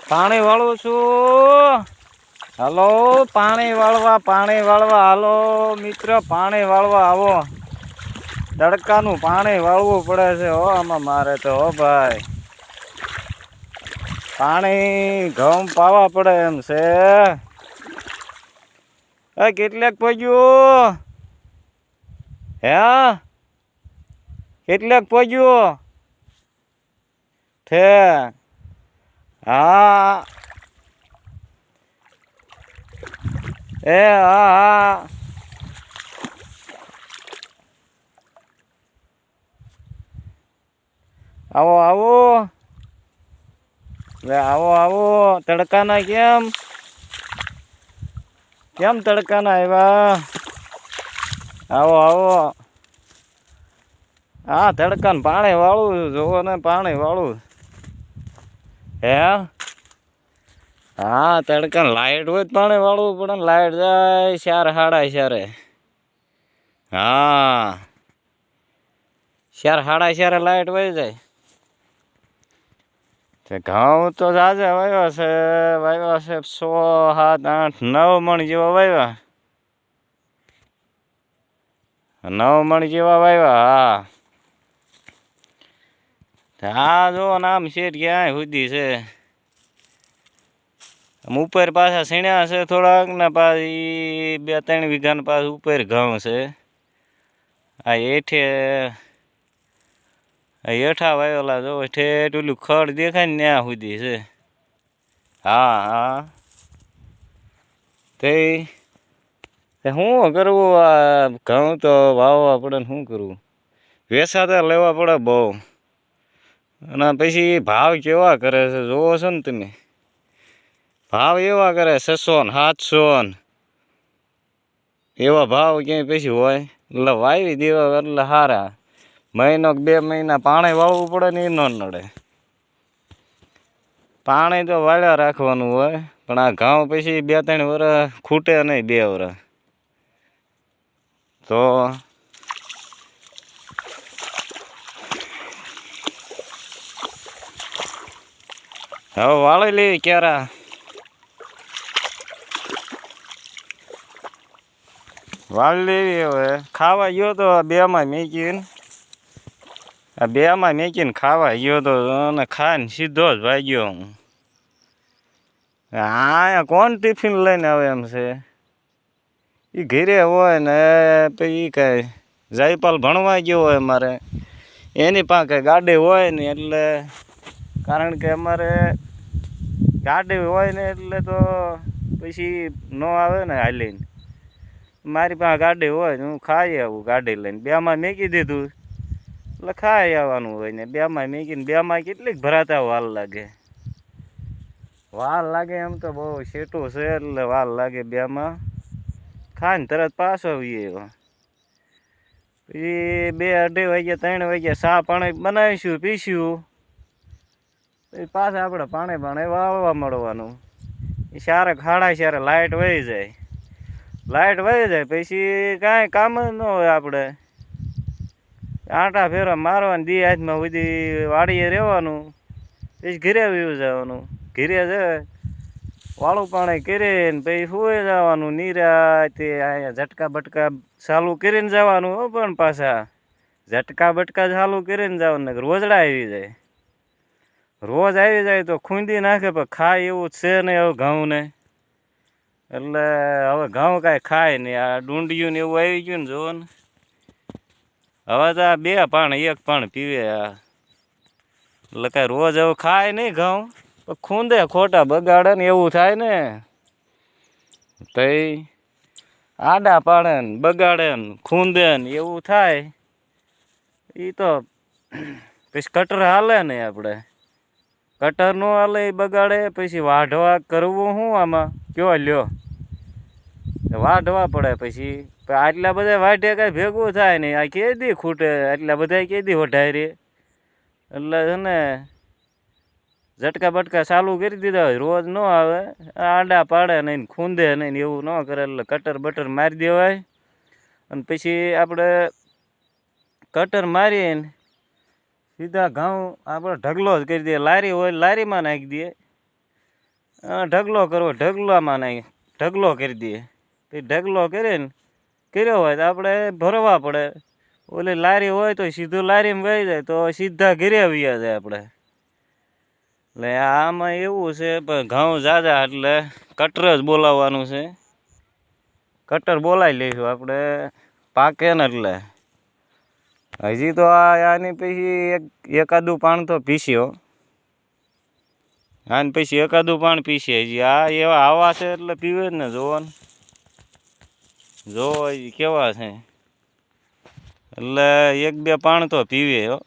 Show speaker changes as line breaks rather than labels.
પાણી વાળું છું. હાલો પાણી વાળવા હાલો મિત્ર, પાણી વાળવા આવો. તડકાનું પાણી વાળવું પડે છે હો આમાં મારે તો. હો ભાઈ, પાણી ઘઉં પાવા પડે એમ છે. કેટલાક પગ્યું હે? કેટલાક પગ્યું છે? હા હા. આવો તડકાના કેમ તડકાના આવ્યા? આવો. હા, તડકાને પાણી વાળું જોવો ને, પાણી વાળું હે. હા, તડકાને લાઈટ હોય તો પાણી વાળવું પડે ને. લાઈટ જાય 4:30. હા, 4:30 લાઈટ વહી જાય. ઘઉં તો જાજે વાવ્યા છે 6, 7, 8, 9 મણ જેવા વાવ્યા. 9 મણ જેવા વાવ્યા. હા જો નામ શેઠ ક્યાંય સુધી છે. ઉપર પાછા સીણ્યા છે થોડાક ને, પાછી 2-3 વીઘાને પાછું ઉપર ઘઉં છે. આ હેઠા વાવેલા જો ઠેઠ ઓલું ખડ દેખાય ને ત્યાં સુધી છે. હા. તે શું કરવું? આ ઘઉં તો વાવવા પડે ને, શું કરવું? વેસાતા લેવા પડે બહુ. અને પછી ભાવ કેવા કરે છે જોવો છો ને તમે? ભાવ એવા કરે 600 ને 700 એવા ભાવ ક્યાંય પછી હોય. એટલે વાવી દેવા એટલે સારા. 1 કે 2 મહિના પાણી વાળવું પડે ને, એ ન નડે. પાણી તો વાળ્યા રાખવાનું હોય, પણ આ ઘઉં પછી 2-3 વર્ષ ખૂટે નહીં. 2 વર્ષ તો હવે વાળી લેવી ક્યારા. વાળી લેવી. હવે ખાવા ગયો તો 2માં મેકીને ખાવા ગયો તો, અને ખાઈને સીધો જ ભાગ્યો હું. હા, કોણ ટિફિન લઈને આવે એમ છે? એ ઘરે હોય ને, પછી કઈ જયપાલ ભણવા ગયો હોય મારે, એની પાસે ગાડી હોય ને, એટલે કારણ કે અમારે ગાડી હોય ને એટલે તો પછી ન આવે ને હાલીને. મારી પાસે ગાડી હોય ને, હું ખાઈ આવું ગાડી લઈને. 2માં મેકી દીધું એટલે ખાઈ આવવાનું હોય ને. 2માં મેકીને 2માં કેટલીક ભરાતા વાર લાગે. એમ તો બહુ સેટું છે એટલે વાર લાગે. 2માં ખાઈને તરત પાછો આવીએ. પછી 2-2:30 વાગ્યા 3 વાગ્યા ચા પાણી બનાવીશું, પીશું. પછી પાછા આપણે પાણી વાળવા મળવાનું. 4:30 લાઈટ વહી જાય. પછી કાંઈ કામ જ ન હોય. આપણે આંટા ફેરા મારવાની, દી હાથમાં સુધી વાડીએ રહેવાનું. પછી ઘરે આવી જવાનું. ઘરે જાય વાળું પાણી કરીને પછી સુઈ જવાનું. નિરાતે અહીંયા ઝટકા બટકા ચાલુ કરીને જવાનું. પણ પાછા ઝટકા બટકા ચાલુ કરીને જવાનું. રોજડા આવી જાય. રોજ આવી જાય તો ખૂંદી નાખે, પણ ખાય એવું છે નહીં હવે ઘઉં ને. એટલે હવે ઘઉં કાંઈ ખાય નહીં. આ ડુંડિયું ને એવું આવી ગયું ને, જોવો ને. હવે તો આ 2 પાણ 1 પાણ પીવે. એટલે કાંઈ રોજ હવે ખાય નહીં ઘઉં. ખૂંદે ખોટા બગાડે ને એવું થાય ને. તઈ આડા પાડે ને, બગાડે ને, ખૂંદે ને એવું થાય. એ તો પછી કટર હાલે ને. આપણે કટર નો હાલે, એ બગાડે. પછી વાઢવા કરવું શું આમાં કયો લ્યો? વાઢવા પડે. પછી આટલા બધા વાઢે કાંઈ ભેગું થાય નહીં. આ કેદી ખૂટે? આટલા બધા કેદી વઢાય? એટલે છે ને ઝટકા બટકા ચાલુ કરી દીધા હોય. રોજ ન આવે, આડા પાડે નહીં, ખૂંદે નહીં, એવું ન કરે. એટલે કટર બટર મારી દેવાય. અને પછી આપણે કટર મારીને સીધા ઘઉં આપણે ઢગલો જ કરી દઈએ. લારી હોય લારીમાં નાખી દઈએ. ઢગલો કરવો, ઢગલામાં નહીં, ઢગલો કરી દઈએ. પછી ઢગલો કરીને કર્યો હોય તો આપણે ભરવા પડે. ઓલી લારી હોય તો સીધું લારીમાં વહી જાય તો સીધા ઘરે વ્યા જાય આપણે. એટલે આમાં એવું છે, પણ ઘઉં ઝાઝા એટલે કટર જ બોલાવવાનું છે. કટર બોલાવી લઈશું આપણે પાકે ને એટલે. હજી તો આની પછી એકાદું પાણ તો પીસ્યો. આને પછી એકાદું પાણ પીસે. હજી આ એવા આવા છે એટલે પીવે જ ને. જોવાનું જોવો કેવા છે એટલે 1-2 પાણ તો પીવે હો.